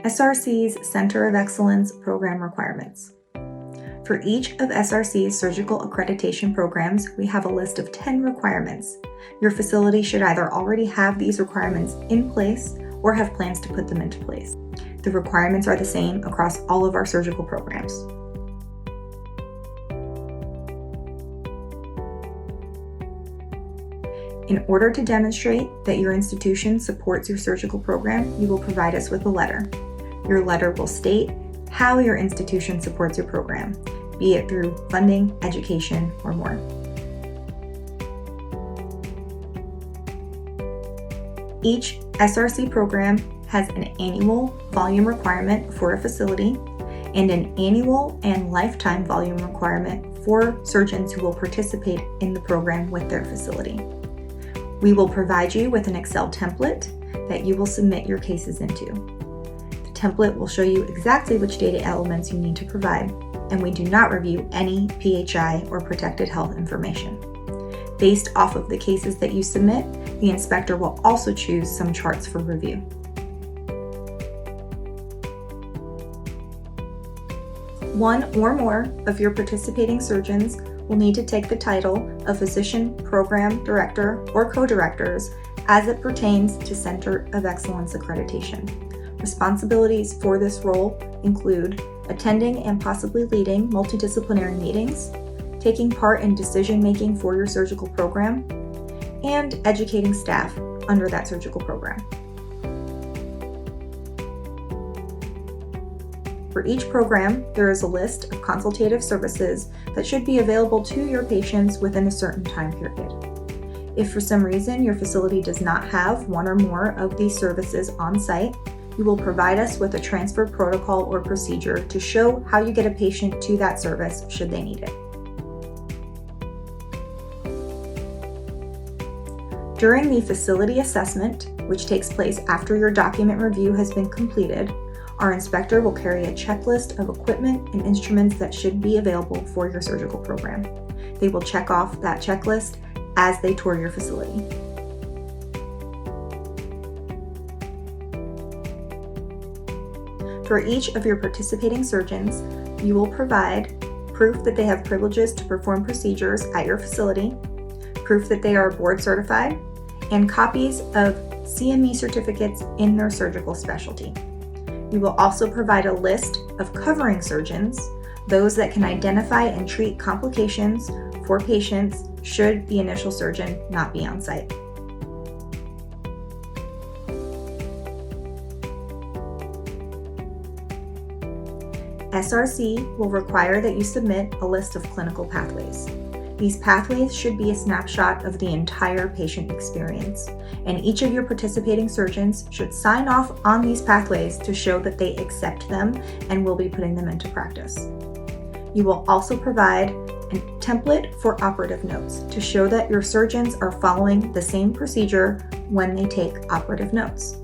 SRC's Center of Excellence Program Requirements. For each of SRC's surgical accreditation programs, we have a list of 10 requirements. Your facility should either already have these requirements in place or have plans to put them into place. The requirements are the same across all of our surgical programs. In order to demonstrate that your institution supports your surgical program, you will provide us with a letter. Your letter will state how your institution supports your program, be it through funding, education, or more. Each SRC program has an annual volume requirement for a facility and an annual and lifetime volume requirement for surgeons who will participate in the program with their facility. We will provide you with an Excel template that you will submit your cases into. The template will show you exactly which data elements you need to provide, and we do not review any PHI or protected health information. Based off of the cases that you submit, the inspector will also choose some charts for review. One or more of your participating surgeons will need to take the title of Physician Program Director or Co-Directors as it pertains to Center of Excellence Accreditation. Responsibilities for this role include attending and possibly leading multidisciplinary meetings, taking part in decision-making for your surgical program, and educating staff under that surgical program. For each program, there is a list of consultative services that should be available to your patients within a certain time period. If for some reason your facility does not have one or more of these services on site, you will provide us with a transfer protocol or procedure to show how you get a patient to that service should they need it. During the facility assessment, which takes place after your document review has been completed, our inspector will carry a checklist of equipment and instruments that should be available for your surgical program. They will check off that checklist as they tour your facility. For each of your participating surgeons, you will provide proof that they have privileges to perform procedures at your facility, proof that they are board certified, and copies of CME certificates in their surgical specialty. You will also provide a list of covering surgeons, those that can identify and treat complications for patients should the initial surgeon not be on site. SRC will require that you submit a list of clinical pathways. These pathways should be a snapshot of the entire patient experience, and each of your participating surgeons should sign off on these pathways to show that they accept them and will be putting them into practice. You will also provide a template for operative notes to show that your surgeons are following the same procedure when they take operative notes.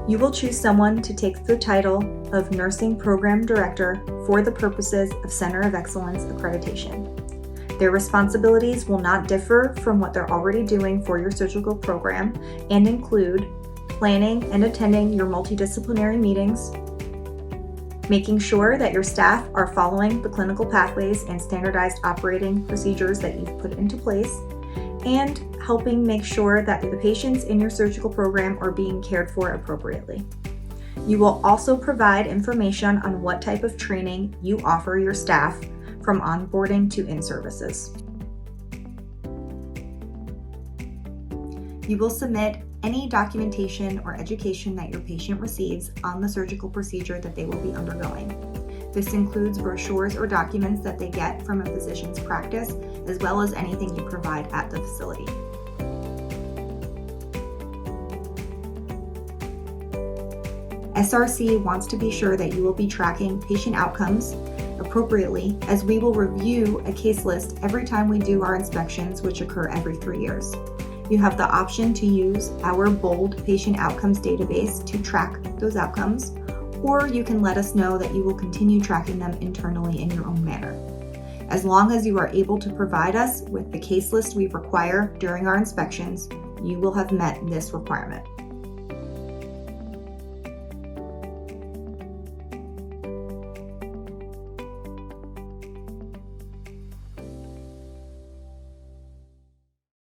You will choose someone to take the title of Nursing Program Director for the purposes of Center of Excellence Accreditation. Their responsibilities will not differ from what they're already doing for your surgical program and include planning and attending your multidisciplinary meetings, making sure that your staff are following the clinical pathways and standardized operating procedures that you've put into place, and helping make sure that the patients in your surgical program are being cared for appropriately. You will also provide information on what type of training you offer your staff from onboarding to in-services. You will submit any documentation or education that your patient receives on the surgical procedure that they will be undergoing. This includes brochures or documents that they get from a physician's practice, as well as anything you provide at the facility. SRC wants to be sure that you will be tracking patient outcomes appropriately, as we will review a case list every time we do our inspections, which occur every 3 years. You have the option to use our bold patient outcomes database to track those outcomes, or you can let us know that you will continue tracking them internally in your own manner. As long as you are able to provide us with the case list we require during our inspections, you will have met this requirement.